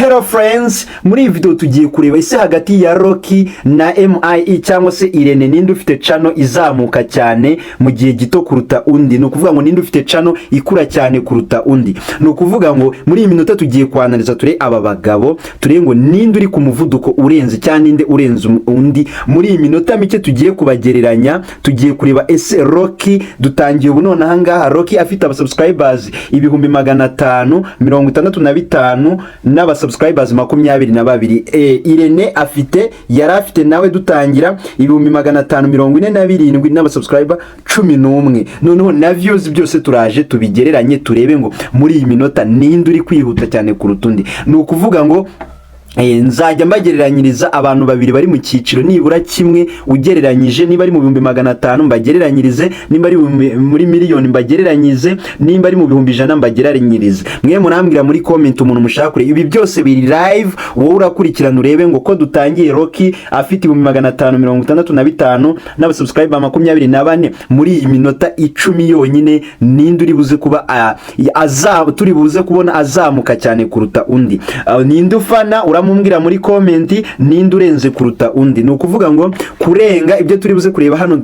Hello friends, muri video tugiye kureba ise hagati ya Rocky na MIE cyangwa se Irene ninde ufite channel izamuka cyane mu gihe gito kuruta undi. No kuvuga ngo ninde ufite channel ikura cyane kuruta undi. No kuvuga ngo muri iyi minota tugiye kwanaliza ture aba bagabo, ture ngo ninde uri ku muvuduko urenze cyane ninde urenze undi. Muri iyi minota mike tugiye kubagereranya, tugiye kureba ese Rocky dutangiye ubu none ahangaha Rocky afite aba subscribers 565 n'aba subscribers 22. Irene yari afite nawe dutangira 547 n'aba subscriber 11. Noneho na views byose turaje tubigereranye turebe ngo muri iyi minota ninde uri kwihuta cyane kuruta undi. Ni ukuvuga ngo nzajya mbagereranyiriza abantu babiri bari mu cyiciro nibura kimwe ugereranyije, niba ari mu 500 mbagereranyirize, niba ari muri miliyoni mbagereranyirize, niba ari mu 100 mbagereranyirize. Mwe murambwira muri comment umuntu mushakure. Ibi byose biri live, wowe urakurikirana urebe ngo ko dutangiye Rocky afite 565 n'aba subscriber 24 muri iyi minota 10 yonyine ninde uri buze kuba turi buze kubona azamuka cyane kuruta undi. Ninde ufana mumbwira muri comment ninde urenze kuruta undi. Ni ukuvuga ngo kurenga ibyo turi buze kureba hano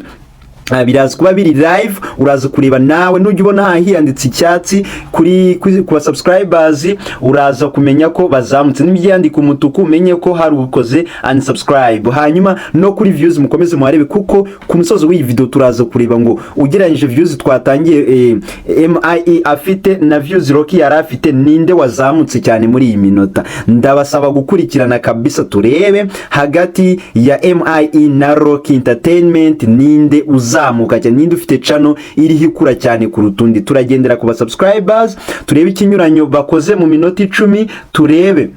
biraza kuba biri live, uraza kureba nawe nujya ubona hiyanditse icyatsi kuri ku subscribers uraza kumenya ko bazamutse, n'ibyandika umutuku umenye ko hari ukoze unsubscribe. Hanyuma no kuri views mukomeze muharebe kuko ku musozo w'iyi video turaza kureba ngo ugereranyije views twatangiye MIE afite na views Rocky yari afite ninde wazamutse cyane muri iyi minota. Ndabasaba gukurikirana kabisa turebe hagati ya MIE na Rocky Entertainment ninde uzamuka cyane, ninde ufite channel iri hikura cyane kuruta undi. Turagendera ku ba subscribers turebe ikinyuranyo bakoze mu minota 10, turebe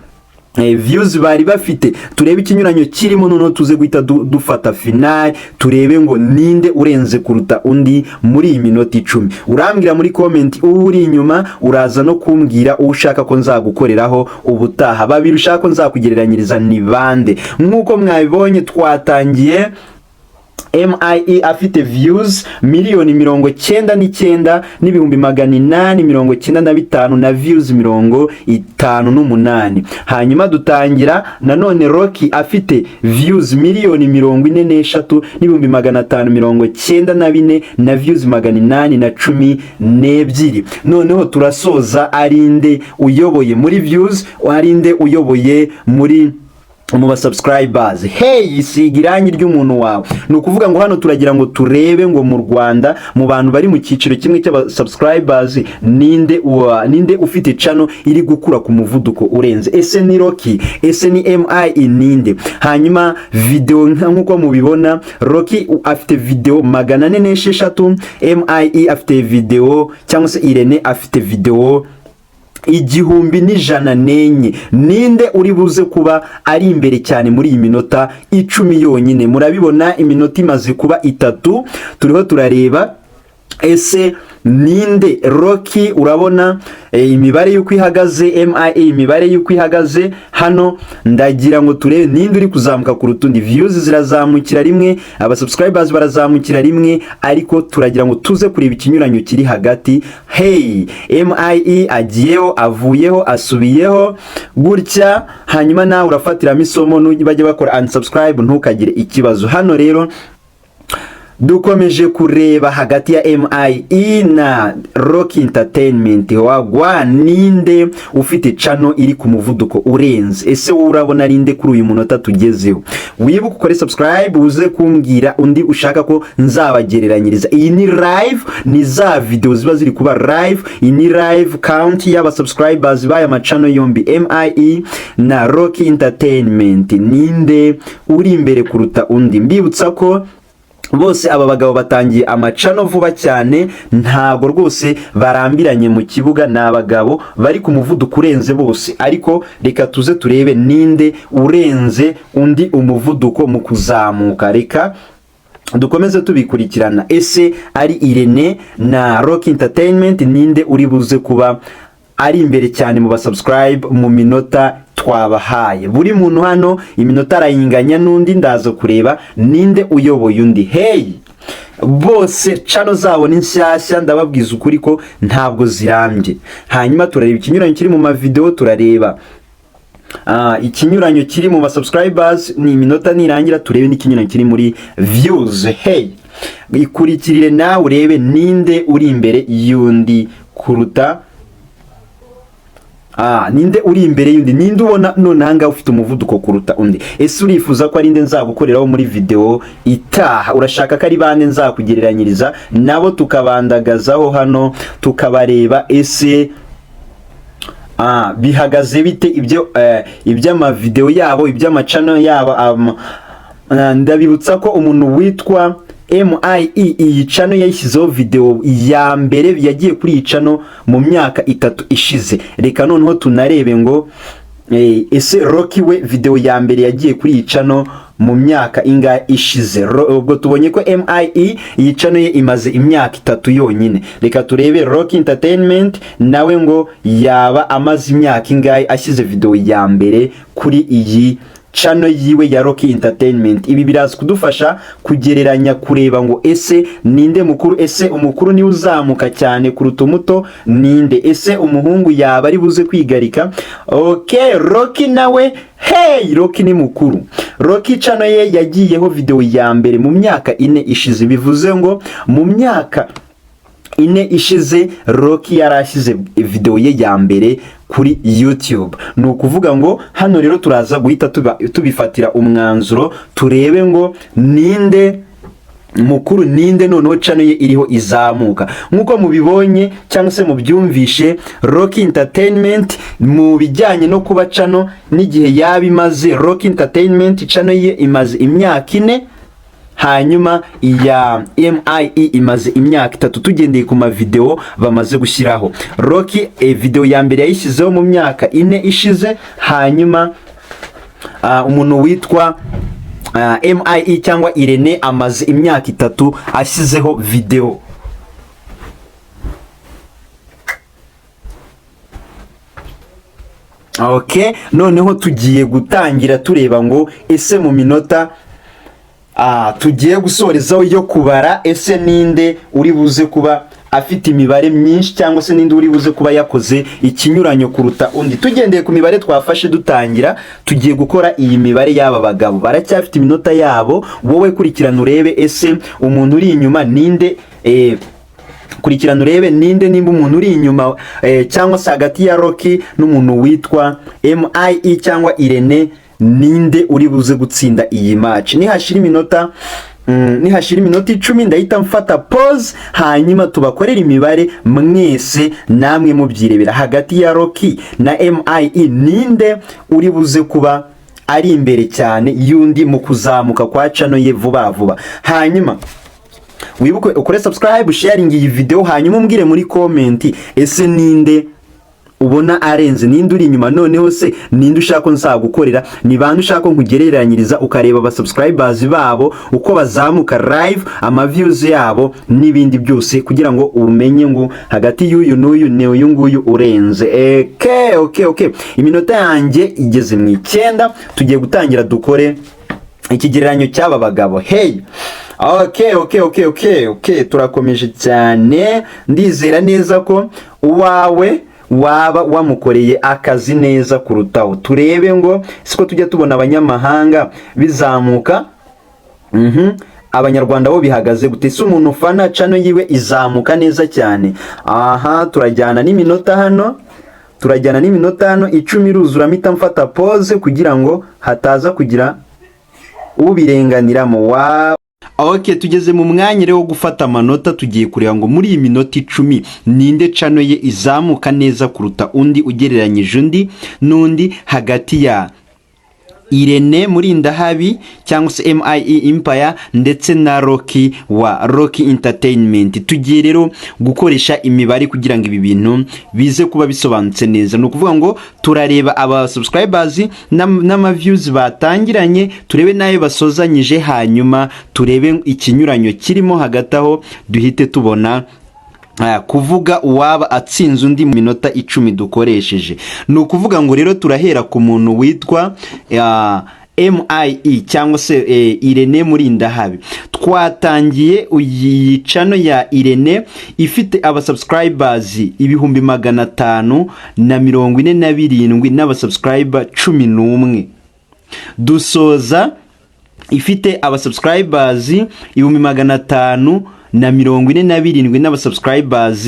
views bari bafite, turebe ikinyuranyo kirimo, noneho tuze guhita dufata final turebe ngo ninde urenze kuruta undi muri iyi minota 10. Urambwira muri comment uri inyuma, uraza no kumbwira ushaka ko nzagukoreraho ubutaha. Babiri ushaka ko nzakugereranyiriza ni bande. Nkuko mwabibonye twatangiye MIE afite views 99,895 na views 58. Hanyuma dutangira nanone Rocky afite views 1,43,594 na views 812. Noneho turasoza arinde uyoboye muri views, arinde uyoboye muri mu ba subscribers. Hey, sigiranyi ry'umuntu wawe. No kuvuga ngo hano turagira ngo turebe ngo mu Rwanda mu bantu bari mu cyiciro kimwe cy'aba subscribers ninde ufite channel iri gukura ku muvuduko urenze. Ese ni Rocky, ese ni MIE ninde? Hanyuma video nkuko mubibona Rocky afite video 406, MIE afite video cyangwa se Irene afite video 1,104. Ninde uri buze kuba ari imbere cyane muri iyi minota 10 yonyine? Murabibona iminota imaze kuba 3 turiho turareba ese ninde Rocky. Urabona imibare yuko ihagaze, MIE imibare yuko ihagaze. Hano ndagira ngo turebe ninde uri kuzamuka kuruta undi. Views zirazamukira rimwe, aba subscribers barazamukira rimwe, ariko turagira ngo tuze kureba ikinyuranyo kiri hagati. Hey, MIE agiyeho, avuyeho, asubiyeho gutya. Hanyuma nawe urafatiramo isomo nujya bakora unsubscribe ntukagire ikibazo. Hano rero dukomeje kureba hagati ya MIE na Rocky Entertainment. Wagwa ninde ufite channel iri ku muvuduko urenze? Ese wowe urabona rinde kuri uyu munota tugezeho? Wibuke ukore subscribe uze kumbwira undi ushaka ko nzabagereranyiriza. Iyi ni live, ni za video ziba ziri kuba live. Iyi ni live count y'aba subscribers baya ma channel yombi MIE na Rocky Entertainment. Ninde uri imbere kuruta undi? Mbibutsa ko bose aba bagabo batangiye amacano vuba cyane, ntago rwose barambiranye mu kibuga. N'abagabo bari ku muvuduko urenze bose, ariko reka tuze turebe ninde urenze undi umuvuduko mu kuzamuka. Reka dukomeze tubikurikirana. Ese ari Irene na Rocky Entertainment ninde uri buze kuba ari imbere cyane mu ba subscribe mu minota twabahaye? Buri muntu hano iminota arayinganya n'undi, ndazo kureba ninde uyoboye undi. Hey, bose channel zabo ni nshyashya, ndababwiza ukuri ko ntabwo zirambye. Hanyuma turareba ikinyuranyo kiri mu ma video, turareba ikinyuranyo kiri mu ba subscribers ni iminota nirangira turebe n'ikinyuranyo kiri muri views. Hey, ikurikirire nawe urebe ninde uri imbere y'undi kuruta ninde uri imbere y'undi, ninde ubona none hanga ufite umuvuduko kuruta undi. Ese urifuza ko ari nde nzagukoreraho muri video itaha? Urashaka ko ari bande nzakugereranyiriza nabo tukabandagazaho hano tukabareba ese bihagaze bite iby'ama video yabo, iby'amacano yabo. Ndabibutsa ko umuntu witwa MIE iyi channel yashyizeho video ya mbere yagiye kuri iyi channel mu myaka 3 ishize. Reka noneho tunarebe ngo ese Rocky we video ya mbere yagiye kuri iyi channel mu myaka inga ishize. Ubwo tubonye ko MIE iyi channel ye imaze imyaka 3 yonyine. Reka turebe Rocky Entertainment nawe ngo yaba amaze imyaka ingahe ashyize video ya mbere kuri iyi channel yiwe ya Rocky Entertainment. Ibi biraza kudufasha kugereranya kureba ngo ese ninde mukuru, ese umukuru ni uzamuka cyane kuruta umuto ninde, ese umuhungu yaba ari buze kwigarika. Okay, Rocky nawe Rocky ni mukuru. Rocky channel ye yagiyeho video ya mbere mu myaka 4 ishize, bivuze ngo mu myaka 4 ishize Rocky yarashyize video ye ya mbere kuri YouTube. Ni ukuvuga ngo hano rero turaza guhita tubifatira umwanzuro turebe ngo ninde mukuru ninde noneho channel ye iriho izamuka. Nkuko mubibonye cyangwa se mubyumvishe, Rocky Entertainment mu bijyanye no kuba channel n'igihe yabimaze, Rocky Entertainment channel ye imaze imyaka 4, hanyuma iya MIE imaze imyaka 3 tugendeye ku ma video bamaze gushyiraho. Rocky video ya mbere yayishyizeho mu myaka 4 ishize, hanyuma umuntu witwa MIE cyangwa Irene amaze imyaka 3 ashyizeho video. Okay, noneho tugiye gutangira tureba ngo ese mu minota tugiye gusorezaho yo kubara ese ninde uri buze kuba afite imibare myinshi cyangwa se ninde uri buze kuba yakoze ikinyuranyo kuruta undi. Tugendeye ku mibare twafashe dutangira, tugiye gukora iyi mibare y'aba bagabo. Baracyafite iminota yabo, wowe kurikirana urebe ese umuntu uri inyuma ninde, kurikirana urebe ninde nimba umuntu uri inyuma cyangwa se hagati ya Rocky n'umuntu witwa MIE cyangwa Irene ninde uri buze gutsinda iyi match. Nihashira iminota 10 ndahita mfata pause, hanyuma tubakorera imibare mwese namwe mubyirebera hagati ya Rocky na MIE ninde uri buze kuba ari imbere cyane yundi mu kuzamuka kwa channel ye vuba vuba. Hanyuma wibuke ukore subscribe, sharing iyi video, hanyuma umbwire muri comment ese ninde ubona arenze, ninde uri inyuma, noneho se ninde ushaka nzagukorera, ni bande ushaka nkugereranyiriza ukareba aba subscribers babo uko bazamuka live, ama views yabo n'ibindi byose, kugira ngo umenye ngo hagati y'uyu n'uyu ni uyu nguyu urenze. Okay. Iminota yanjye igeze mu 9, tugiye gutangira dukore ikigereranyo cy'aba bagabo. Okay, turakomeje cyane. Ndizera neza ko uwawe waba wamukoreye akazi neza kurutaho. Turebe ngo siko tujya tubona abanyamahanga bizamuka, abanyarwanda bo bihagaze gute? Se umuntu ufana channel yiwe izamuka neza cyane. Turajyana n'iminota hano, 10 iruzura mpita mfata pause kugira ngo hataza kugira ubirenganiramo. Okay, tugeze mu mwanya rero wo gufata amanota. Tugiye kureba ngo muri iyi minota 10 ninde channel ye izamuka neza kuruta undi ugereranyije undi n'undi hagati ya Irene Murindahabi cyangwa se MIE Empire ndetse na Rocky wa Rocky Entertainment. Tugiye rero gukoresha imibare kugira ngo ibi bintu bize kuba bisobanutse neza. No kuvuga ngo turareba aba subscribers n'ama views batangiranye, turebe nayo basozanyije, hanyuma turebe ikinyuranyo kirimo hagati aho duhite tubona kuvuga uwaba atsinze undi mu minota 10 dukoresheje. No kuvuga ngo rero turahera ku muntu witwa MIE cyangwa se Irene Murindahabi. Twatangiye iyi channel ya Irene ifite abasubscribers 547 n'abasubscriber 11. Dusoza ifite abasubscribers 547 n'abasubscribers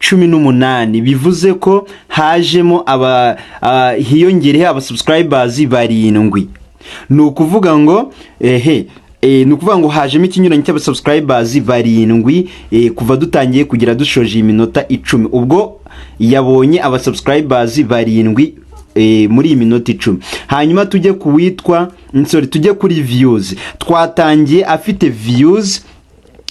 18. Bivuze ko hajemo hiyongereho abasubscribers 7. Nukuvuga ngo nukuvuga ngo hajemo ikinyuranyo cy'abasubscribers 7 kuva dutangiye kugira dushoje iminota 10. Ubwo yabonye abasubscribers 7 muri iminota 10. Hanyuma tujye tujye kuri views. Twatangiye afite views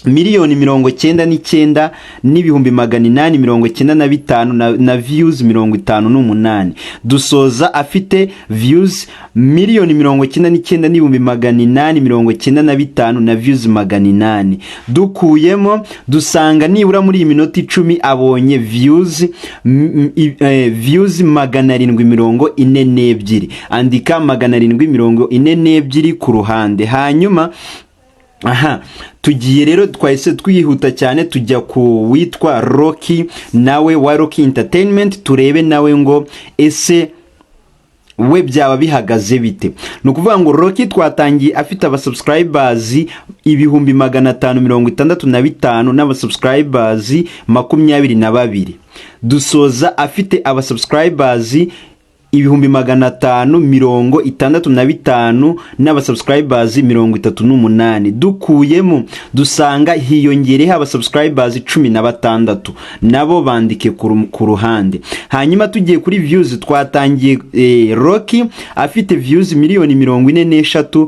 1,099,895 na views 58. Dusoza afite views 1,099,895 na views 800. Dukuyemo dusanga nibura muri iminota 10 abonye views 742. Andika 742 ku ruhande. Hanyuma tugiye rero twahise twihuta cyane tujya ku witwa Rocky nawe wa Rocky Entertainment, turebe nawe ngo ese we byaba bihagaze bite. Nukuvuga ngo Rocky twatangiye afite abasubscribers 565 n'abasubscribers 22. Dusoza afite abasubscribers 565 n'abasubscribers 38. Dukuyemo dusanga hiyongereho abasubscribers 16 nabo bandike ku ruhande. Hanyuma tugiye kuri views twatangiye Rocky afite views 1,043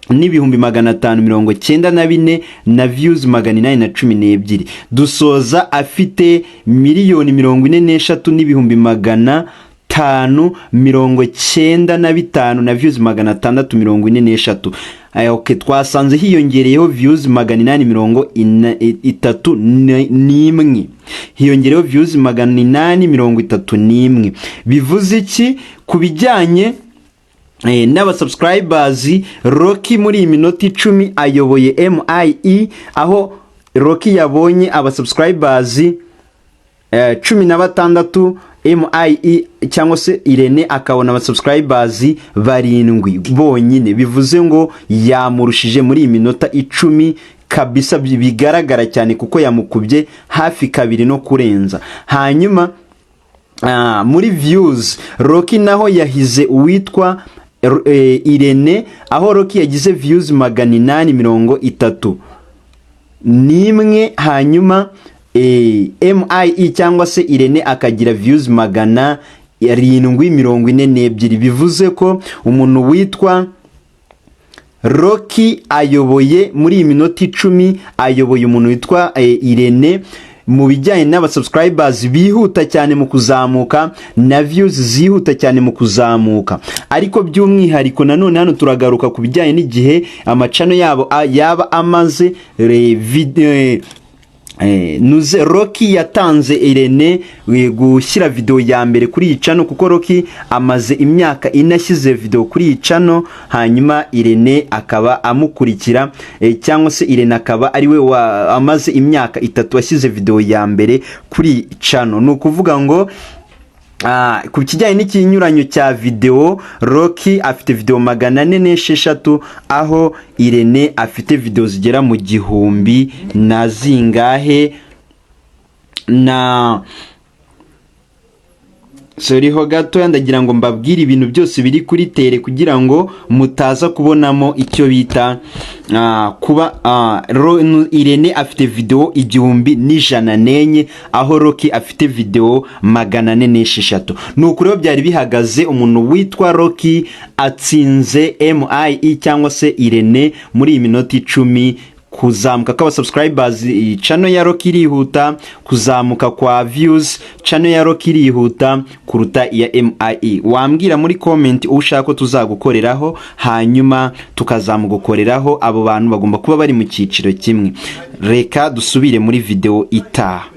n'ibihumbi 594 na views 812. Dusoza afite 1,043 n'ibihumbi 595 na views 643. Okay, twasanze hiyongereyeho views 831. Hiyongereyeho views 831. Bivuze iki kubijyanye n'abasubscribers? Rocky muri iminota 10 ayoboye MIE, aho Rocky yabonye abasubscribers 16. MIE cyangwa se Irene akabona abasubscribers 7 bonyine. Bivuze ngo yamurushije muri iminota 10 kabisa, bigaragara cyane kuko yamukubye hafi 2 no kurenza. Hanyuma muri views Rocky naho yahize uwitwa Irene, aho Rocky yagize views 831. Hanyuma MIE cyangwa se Irene akagira views 742. Bivuze ko umuntu witwa Rocky ayoboye muri iminota 10, ayoboye umuntu witwa Irene mu bijyanye n'abasubscribers bihuta cyane mu kuzamuka na views zihuta cyane mu kuzamuka. Ariko by'umwihariko nanone hano turagaruka ku bijyanye n'igihe amacano yabo yaba amaze. Nuze Rocky yatanze Irene gushyira video ya mbere kuri iyi channel, kuko Rocky amaze imyaka inashyize video kuri iyi channel. Hanyuma Irene akaba amukurikira, cyangwa se Irene akaba ari we amaze imyaka 3 ashyize video ya mbere kuri channel. Nukuvuga ngo ku kijyanye n'ikinyuranyo cya video, Rocky afite video 406, aho Irene afite video zigera mu 1000 na zingahe na ho gato. Ndagira ngo mbabwire ibintu byose biri kuri tere kugira ngo mutaza kubonamo icyo bita kuba Irene afite video 1104, aho Rocky afite video 406. Nuko rero byari bihagaze, umuntu witwa Rocky atsinze MIE cyangwa se Irene muri iminota 10. Kuzamuka kwa subscribers channel ya Rocky irihuta, kuzamuka kwa views channel ya Rocky irihuta kuruta ya MIE. Wambwira muri comment ushaka ko tuzagukoreraho, hanyuma tukazamugukoreraho. Abo bantu bagomba kuba bari mu cyiciro kimwe. Reka dusubire muri video itaha.